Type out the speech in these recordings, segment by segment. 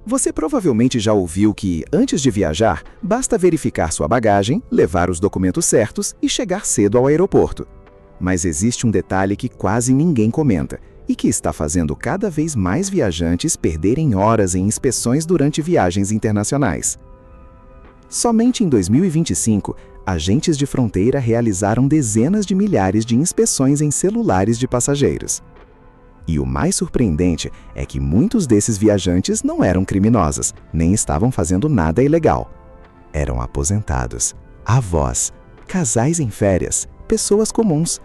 Você provavelmente já ouviu que, antes de viajar, basta verificar sua bagagem, levar os documentos certos e chegar cedo ao aeroporto. Mas existe um detalhe que quase ninguém comenta e que está fazendo cada vez mais viajantes perderem horas em inspeções durante viagens internacionais. Somente em 2025, agentes de fronteira realizaram dezenas de milhares de inspeções em celulares de passageiros. E o mais surpreendente é que muitos desses viajantes não eram criminosos, nem estavam fazendo nada ilegal. Eram aposentados, avós, casais em férias, pessoas comuns.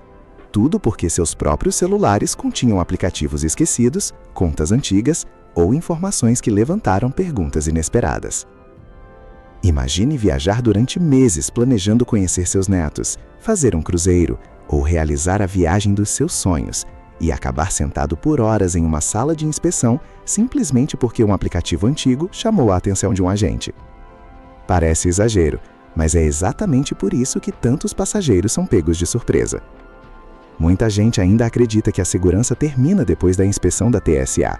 Tudo porque seus próprios celulares continham aplicativos esquecidos, contas antigas ou informações que levantaram perguntas inesperadas. Imagine viajar durante meses planejando conhecer seus netos, fazer um cruzeiro ou realizar a viagem dos seus sonhos e acabar sentado por horas em uma sala de inspeção simplesmente porque um aplicativo antigo chamou a atenção de um agente. Parece exagero, mas é exatamente por isso que tantos passageiros são pegos de surpresa. Muita gente ainda acredita que a segurança termina depois da inspeção da TSA.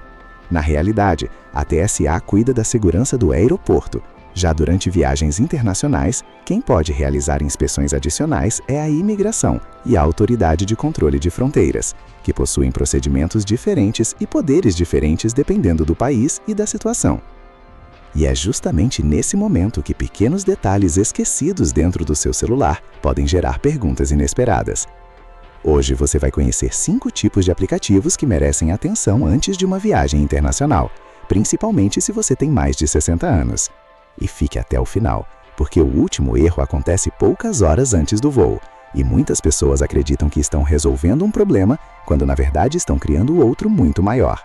Na realidade, a TSA cuida da segurança do aeroporto. Já durante viagens internacionais, quem pode realizar inspeções adicionais é a imigração e a Autoridade de Controle de Fronteiras, que possuem procedimentos diferentes e poderes diferentes dependendo do país e da situação. E é justamente nesse momento que pequenos detalhes esquecidos dentro do seu celular podem gerar perguntas inesperadas. Hoje você vai conhecer 5 tipos de aplicativos que merecem atenção antes de uma viagem internacional, principalmente se você tem mais de 60 anos. E fique até o final, porque o último erro acontece poucas horas antes do voo, e muitas pessoas acreditam que estão resolvendo um problema, quando na verdade estão criando outro muito maior.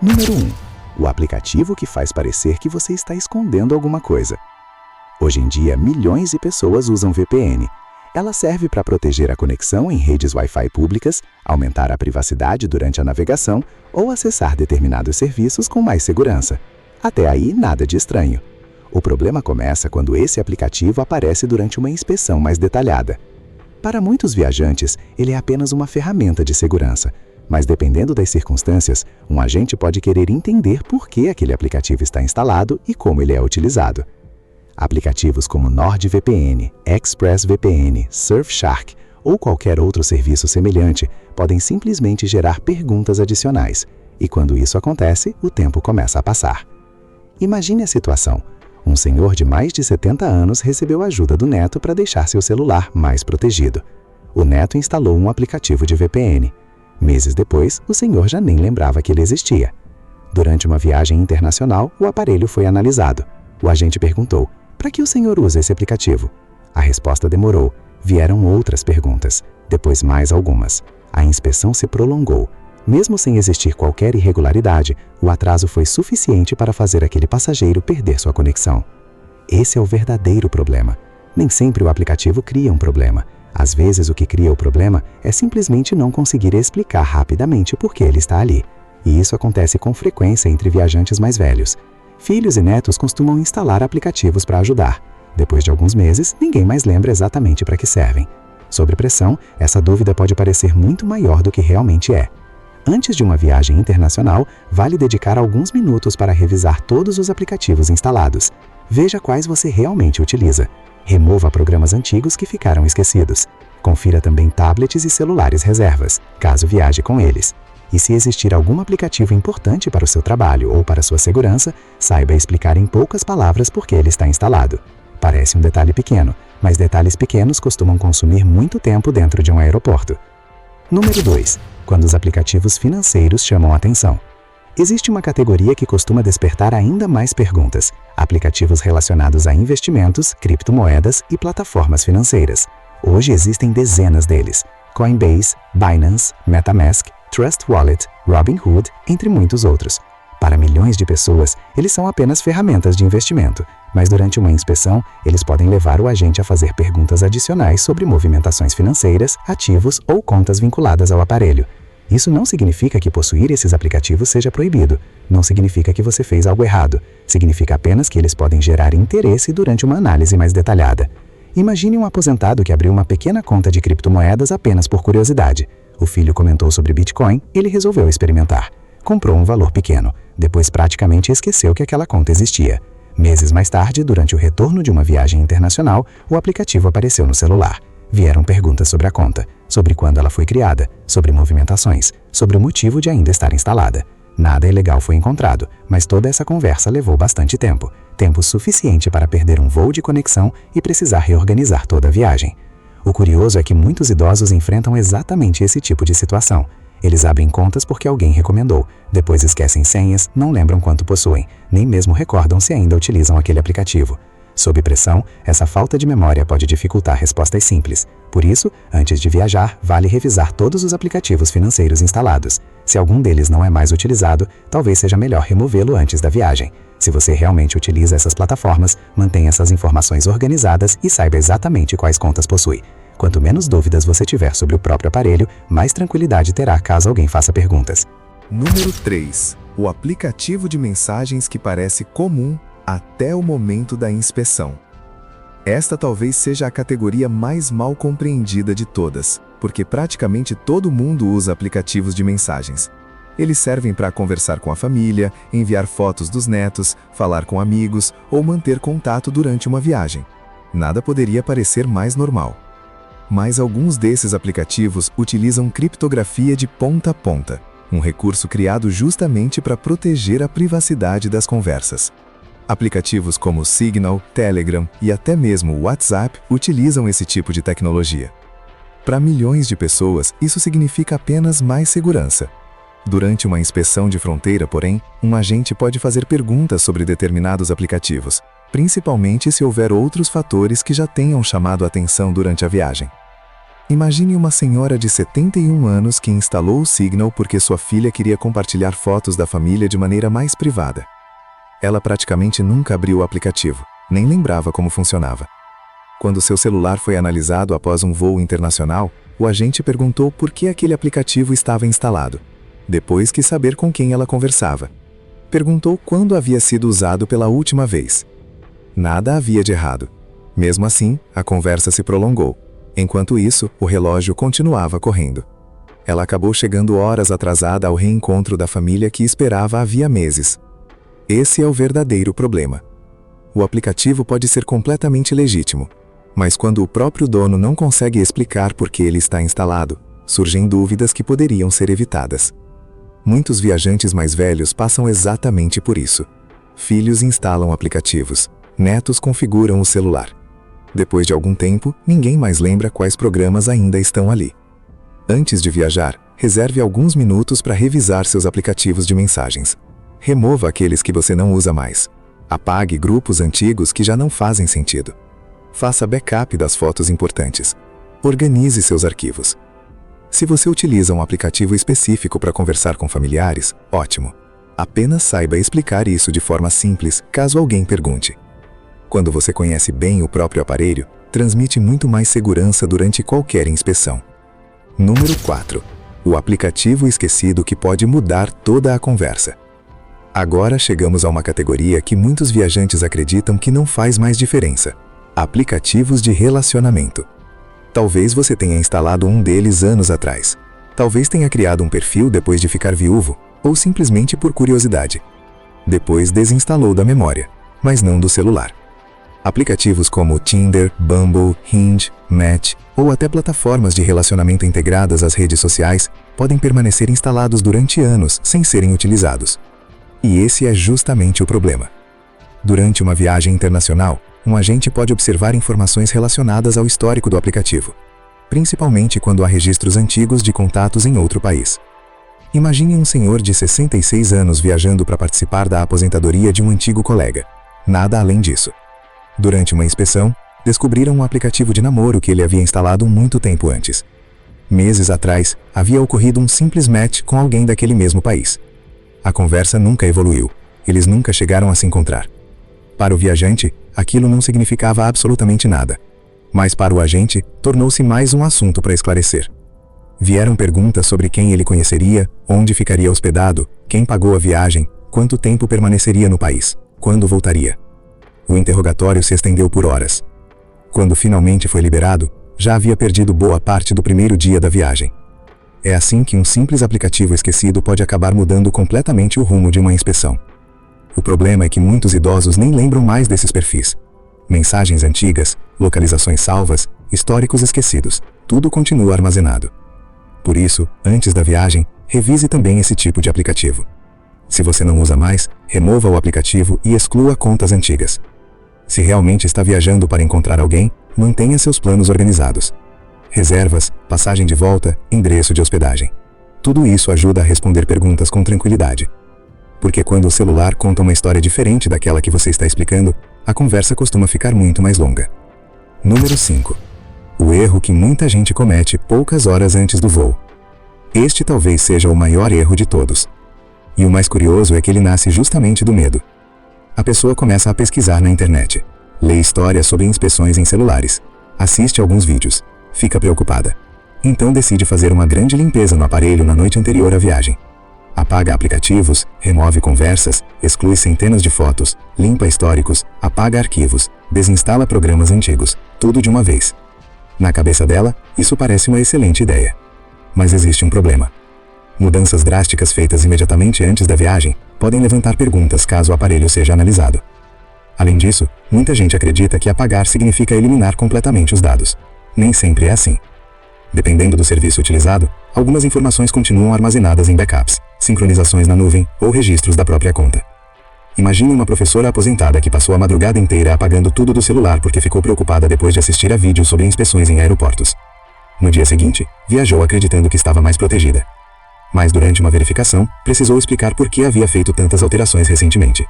Número 1. O aplicativo que faz parecer que você está escondendo alguma coisa. Hoje em dia, milhões de pessoas usam VPN. Ela serve para proteger a conexão em redes Wi-Fi públicas, aumentar a privacidade durante a navegação ou acessar determinados serviços com mais segurança. Até aí, nada de estranho. O problema começa quando esse aplicativo aparece durante uma inspeção mais detalhada. Para muitos viajantes, ele é apenas uma ferramenta de segurança, mas dependendo das circunstâncias, um agente pode querer entender por que aquele aplicativo está instalado e como ele é utilizado. Aplicativos como NordVPN, ExpressVPN, Surfshark ou qualquer outro serviço semelhante podem simplesmente gerar perguntas adicionais, e quando isso acontece, o tempo começa a passar. Imagine a situação. Um senhor de mais de 70 anos recebeu ajuda do neto para deixar seu celular mais protegido. O neto instalou um aplicativo de VPN. Meses depois, o senhor já nem lembrava que ele existia. Durante uma viagem internacional, o aparelho foi analisado. O agente perguntou: "Para que o senhor usa esse aplicativo?" A resposta demorou. Vieram outras perguntas, depois mais algumas. A inspeção se prolongou. Mesmo sem existir qualquer irregularidade, o atraso foi suficiente para fazer aquele passageiro perder sua conexão. Esse é o verdadeiro problema. Nem sempre o aplicativo cria um problema. Às vezes o que cria o problema é simplesmente não conseguir explicar rapidamente por que ele está ali. E isso acontece com frequência entre viajantes mais velhos. Filhos e netos costumam instalar aplicativos para ajudar. Depois de alguns meses, ninguém mais lembra exatamente para que servem. Sob pressão, essa dúvida pode parecer muito maior do que realmente é. Antes de uma viagem internacional, vale dedicar alguns minutos para revisar todos os aplicativos instalados. Veja quais você realmente utiliza. Remova programas antigos que ficaram esquecidos. Confira também tablets e celulares reservas, caso viaje com eles. E se existir algum aplicativo importante para o seu trabalho ou para sua segurança, saiba explicar em poucas palavras por que ele está instalado. Parece um detalhe pequeno, mas detalhes pequenos costumam consumir muito tempo dentro de um aeroporto. Número 2. Quando os aplicativos financeiros chamam a atenção. Existe uma categoria que costuma despertar ainda mais perguntas: aplicativos relacionados a investimentos, criptomoedas e plataformas financeiras. Hoje existem dezenas deles: Coinbase, Binance, MetaMask, Trust Wallet, Robinhood, entre muitos outros. Para milhões de pessoas, eles são apenas ferramentas de investimento, mas durante uma inspeção, eles podem levar o agente a fazer perguntas adicionais sobre movimentações financeiras, ativos ou contas vinculadas ao aparelho. Isso não significa que possuir esses aplicativos seja proibido. Não significa que você fez algo errado. Significa apenas que eles podem gerar interesse durante uma análise mais detalhada. Imagine um aposentado que abriu uma pequena conta de criptomoedas apenas por curiosidade. O filho comentou sobre Bitcoin, ele resolveu experimentar. comprou um valor pequeno, depois praticamente esqueceu que aquela conta existia. Meses mais tarde, durante o retorno de uma viagem internacional, o aplicativo apareceu no celular. Vieram perguntas sobre a conta, sobre quando ela foi criada, sobre movimentações, sobre o motivo de ainda estar instalada. Nada ilegal foi encontrado, mas toda essa conversa levou bastante tempo. Tempo suficiente para perder um voo de conexão e precisar reorganizar toda a viagem. O curioso é que muitos idosos enfrentam exatamente esse tipo de situação. Eles abrem contas porque alguém recomendou, depois esquecem senhas, não lembram quanto possuem, nem mesmo recordam se ainda utilizam aquele aplicativo. Sob pressão, essa falta de memória pode dificultar respostas simples. Por isso, antes de viajar, vale revisar todos os aplicativos financeiros instalados. Se algum deles não é mais utilizado, talvez seja melhor removê-lo antes da viagem. Se você realmente utiliza essas plataformas, mantenha essas informações organizadas e saiba exatamente quais contas possui. Quanto menos dúvidas você tiver sobre o próprio aparelho, mais tranquilidade terá caso alguém faça perguntas. Número 3. O aplicativo de mensagens que parece comum até o momento da inspeção. Esta talvez seja a categoria mais mal compreendida de todas, porque praticamente todo mundo usa aplicativos de mensagens. Eles servem para conversar com a família, enviar fotos dos netos, falar com amigos ou manter contato durante uma viagem. Nada poderia parecer mais normal. Mas alguns desses aplicativos utilizam criptografia de ponta a ponta, um recurso criado justamente para proteger a privacidade das conversas. Aplicativos como Signal, Telegram e até mesmo o WhatsApp utilizam esse tipo de tecnologia. Para milhões de pessoas, isso significa apenas mais segurança. Durante uma inspeção de fronteira, porém, um agente pode fazer perguntas sobre determinados aplicativos, principalmente se houver outros fatores que já tenham chamado a atenção durante a viagem. Imagine uma senhora de 71 anos que instalou o Signal porque sua filha queria compartilhar fotos da família de maneira mais privada. Ela praticamente nunca abriu o aplicativo, nem lembrava como funcionava. Quando seu celular foi analisado após um voo internacional, o agente perguntou por que aquele aplicativo estava instalado. Depois quis saber com quem ela conversava. Perguntou quando havia sido usado pela última vez. Nada havia de errado. Mesmo assim, a conversa se prolongou. Enquanto isso, o relógio continuava correndo. Ela acabou chegando horas atrasada ao reencontro da família que esperava havia meses. Esse é o verdadeiro problema. O aplicativo pode ser completamente legítimo, mas quando o próprio dono não consegue explicar por que ele está instalado, surgem dúvidas que poderiam ser evitadas. Muitos viajantes mais velhos passam exatamente por isso. Filhos instalam aplicativos, netos configuram o celular. Depois de algum tempo, ninguém mais lembra quais programas ainda estão ali. Antes de viajar, reserve alguns minutos para revisar seus aplicativos de mensagens. Remova aqueles que você não usa mais. Apague grupos antigos que já não fazem sentido. Faça backup das fotos importantes. Organize seus arquivos. Se você utiliza um aplicativo específico para conversar com familiares, ótimo. Apenas saiba explicar isso de forma simples caso alguém pergunte. Quando você conhece bem o próprio aparelho, transmite muito mais segurança durante qualquer inspeção. Número 4. O aplicativo esquecido que pode mudar toda a conversa. Agora chegamos a uma categoria que muitos viajantes acreditam que não faz mais diferença: aplicativos de relacionamento. Talvez você tenha instalado um deles anos atrás. Talvez tenha criado um perfil depois de ficar viúvo, ou simplesmente por curiosidade. Depois desinstalou da memória, mas não do celular. Aplicativos como Tinder, Bumble, Hinge, Match ou até plataformas de relacionamento integradas às redes sociais podem permanecer instalados durante anos sem serem utilizados. E esse é justamente o problema. Durante uma viagem internacional, um agente pode observar informações relacionadas ao histórico do aplicativo, principalmente quando há registros antigos de contatos em outro país. Imagine um senhor de 66 anos viajando para participar da aposentadoria de um antigo colega. Nada além disso. Durante uma inspeção, descobriram um aplicativo de namoro que ele havia instalado muito tempo antes. Meses atrás, havia ocorrido um simples match com alguém daquele mesmo país. A conversa nunca evoluiu. Eles nunca chegaram a se encontrar. Para o viajante, aquilo não significava absolutamente nada. Mas para o agente, tornou-se mais um assunto para esclarecer. Vieram perguntas sobre quem ele conheceria, onde ficaria hospedado, quem pagou a viagem, quanto tempo permaneceria no país, quando voltaria. O interrogatório se estendeu por horas. Quando finalmente foi liberado, já havia perdido boa parte do primeiro dia da viagem. É assim que um simples aplicativo esquecido pode acabar mudando completamente o rumo de uma inspeção. O problema é que muitos idosos nem lembram mais desses perfis. Mensagens antigas, localizações salvas, históricos esquecidos, tudo continua armazenado. Por isso, antes da viagem, revise também esse tipo de aplicativo. Se você não usa mais, remova o aplicativo e exclua contas antigas. Se realmente está viajando para encontrar alguém, mantenha seus planos organizados. Reservas, passagem de volta, endereço de hospedagem. Tudo isso ajuda a responder perguntas com tranquilidade. Porque quando o celular conta uma história diferente daquela que você está explicando, a conversa costuma ficar muito mais longa. Número 5. O erro que muita gente comete poucas horas antes do voo. Este talvez seja o maior erro de todos. E o mais curioso é que ele nasce justamente do medo. A pessoa começa a pesquisar na internet, lê histórias sobre inspeções em celulares, assiste alguns vídeos, fica preocupada. Então decide fazer uma grande limpeza no aparelho na noite anterior à viagem. Apaga aplicativos, remove conversas, exclui centenas de fotos, limpa históricos, apaga arquivos, desinstala programas antigos, tudo de uma vez. Na cabeça dela, isso parece uma excelente ideia. Mas existe um problema. Mudanças drásticas feitas imediatamente antes da viagem podem levantar perguntas caso o aparelho seja analisado. Além disso, muita gente acredita que apagar significa eliminar completamente os dados. Nem sempre é assim. Dependendo do serviço utilizado, algumas informações continuam armazenadas em backups, sincronizações na nuvem ou registros da própria conta. Imagine uma professora aposentada que passou a madrugada inteira apagando tudo do celular porque ficou preocupada depois de assistir a vídeos sobre inspeções em aeroportos. No dia seguinte, viajou acreditando que estava mais protegida. Mas durante uma verificação, precisou explicar por que havia feito tantas alterações recentemente.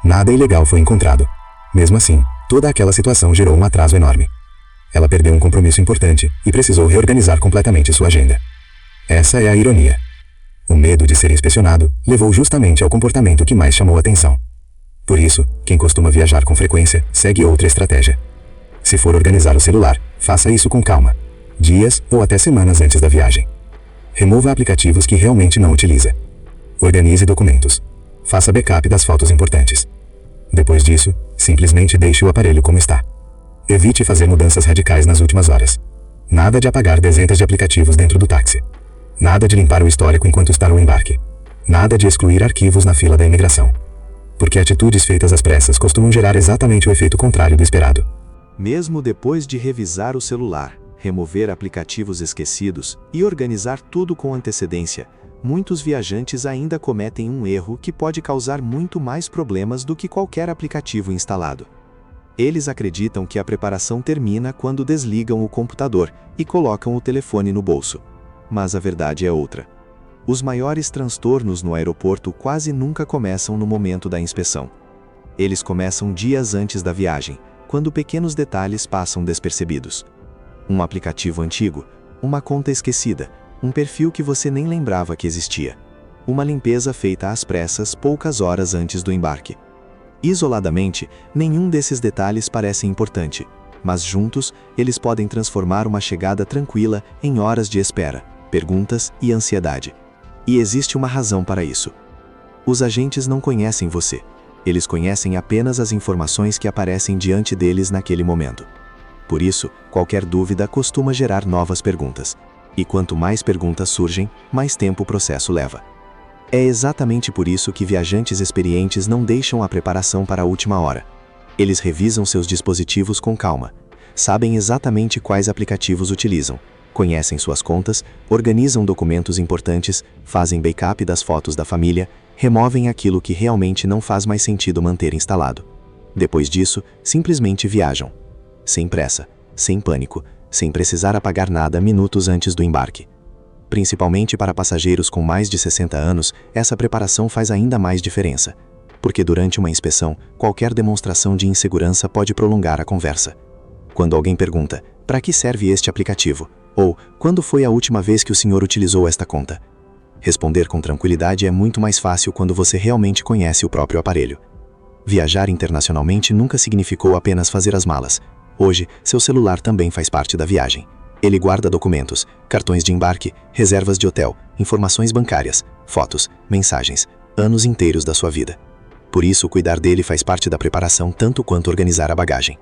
Nada ilegal foi encontrado. Mesmo assim, toda aquela situação gerou um atraso enorme. Ela perdeu um compromisso importante e precisou reorganizar completamente sua agenda. Essa é a ironia. O medo de ser inspecionado levou justamente ao comportamento que mais chamou atenção. Por isso, quem costuma viajar com frequência segue outra estratégia. Se for organizar o celular, faça isso com calma, dias ou até semanas antes da viagem. Remova aplicativos que realmente não utiliza. Organize documentos. Faça backup das fotos importantes. Depois disso, simplesmente deixe o aparelho como está. Evite fazer mudanças radicais nas últimas horas. Nada de apagar dezenas de aplicativos dentro do táxi. Nada de limpar o histórico enquanto está no embarque. Nada de excluir arquivos na fila da imigração. Porque atitudes feitas às pressas costumam gerar exatamente o efeito contrário do esperado. Mesmo depois de revisar o celular, remover aplicativos esquecidos e organizar tudo com antecedência, muitos viajantes ainda cometem um erro que pode causar muito mais problemas do que qualquer aplicativo instalado. Eles acreditam que a preparação termina quando desligam o computador e colocam o telefone no bolso. Mas a verdade é outra. Os maiores transtornos no aeroporto quase nunca começam no momento da inspeção. Eles começam dias antes da viagem, quando pequenos detalhes passam despercebidos. Um aplicativo antigo, uma conta esquecida, um perfil que você nem lembrava que existia. Uma limpeza feita às pressas poucas horas antes do embarque. Isoladamente, nenhum desses detalhes parece importante, mas juntos, eles podem transformar uma chegada tranquila em horas de espera, perguntas e ansiedade. E existe uma razão para isso. Os agentes não conhecem você. Eles conhecem apenas as informações que aparecem diante deles naquele momento. Por isso, qualquer dúvida costuma gerar novas perguntas. E quanto mais perguntas surgem, mais tempo o processo leva. É exatamente por isso que viajantes experientes não deixam a preparação para a última hora. Eles revisam seus dispositivos com calma, sabem exatamente quais aplicativos utilizam, conhecem suas contas, organizam documentos importantes, fazem backup das fotos da família, removem aquilo que realmente não faz mais sentido manter instalado. Depois disso, simplesmente viajam. Sem pressa, sem pânico, sem precisar apagar nada minutos antes do embarque. Principalmente para passageiros com mais de 60 anos, essa preparação faz ainda mais diferença. Porque durante uma inspeção, qualquer demonstração de insegurança pode prolongar a conversa. Quando alguém pergunta, para que serve este aplicativo? Ou, quando foi a última vez que o senhor utilizou esta conta? Responder com tranquilidade é muito mais fácil quando você realmente conhece o próprio aparelho. Viajar internacionalmente nunca significou apenas fazer as malas. Hoje, seu celular também faz parte da viagem. Ele guarda documentos, cartões de embarque, reservas de hotel, informações bancárias, fotos, mensagens, anos inteiros da sua vida. Por isso, cuidar dele faz parte da preparação tanto quanto organizar a bagagem.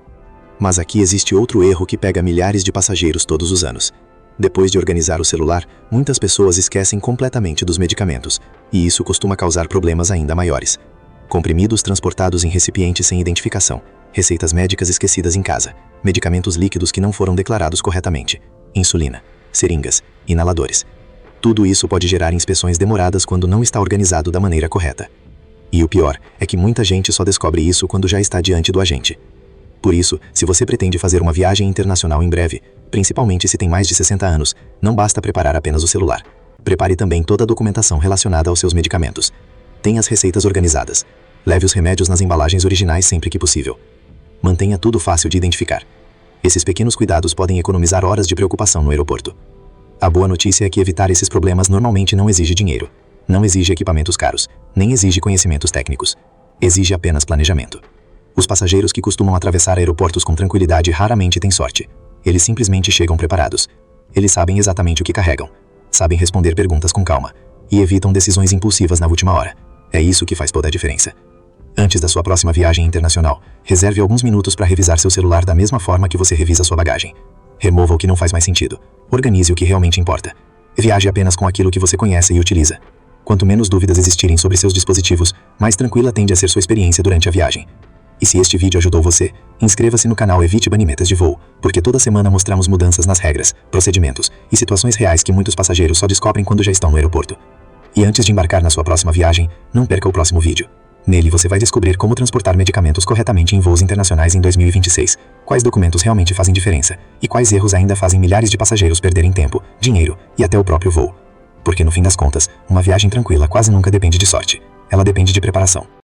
Mas aqui existe outro erro que pega milhares de passageiros todos os anos. Depois de organizar o celular, muitas pessoas esquecem completamente dos medicamentos, e isso costuma causar problemas ainda maiores. Comprimidos transportados em recipientes sem identificação, receitas médicas esquecidas em casa, medicamentos líquidos que não foram declarados corretamente, insulina, seringas, inaladores. Tudo isso pode gerar inspeções demoradas quando não está organizado da maneira correta. E o pior é que muita gente só descobre isso quando já está diante do agente. Por isso, se você pretende fazer uma viagem internacional em breve, principalmente se tem mais de 60 anos, não basta preparar apenas o celular. Prepare também toda a documentação relacionada aos seus medicamentos. Tenha as receitas organizadas. Leve os remédios nas embalagens originais sempre que possível. Mantenha tudo fácil de identificar. Esses pequenos cuidados podem economizar horas de preocupação no aeroporto. A boa notícia é que evitar esses problemas normalmente não exige dinheiro, não exige equipamentos caros, nem exige conhecimentos técnicos. Exige apenas planejamento. Os passageiros que costumam atravessar aeroportos com tranquilidade raramente têm sorte. Eles simplesmente chegam preparados. Eles sabem exatamente o que carregam, sabem responder perguntas com calma e evitam decisões impulsivas na última hora. É isso que faz toda a diferença. Antes da sua próxima viagem internacional, reserve alguns minutos para revisar seu celular da mesma forma que você revisa sua bagagem. Remova o que não faz mais sentido. Organize o que realmente importa. Viaje apenas com aquilo que você conhece e utiliza. Quanto menos dúvidas existirem sobre seus dispositivos, mais tranquila tende a ser sua experiência durante a viagem. E se este vídeo ajudou você, inscreva-se no canal Evite Banimetas de Voo, porque toda semana mostramos mudanças nas regras, procedimentos e situações reais que muitos passageiros só descobrem quando já estão no aeroporto. E antes de embarcar na sua próxima viagem, não perca o próximo vídeo. Nele você vai descobrir como transportar medicamentos corretamente em voos internacionais em 2026, quais documentos realmente fazem diferença, e quais erros ainda fazem milhares de passageiros perderem tempo, dinheiro e até o próprio voo. Porque no fim das contas, uma viagem tranquila quase nunca depende de sorte. Ela depende de preparação.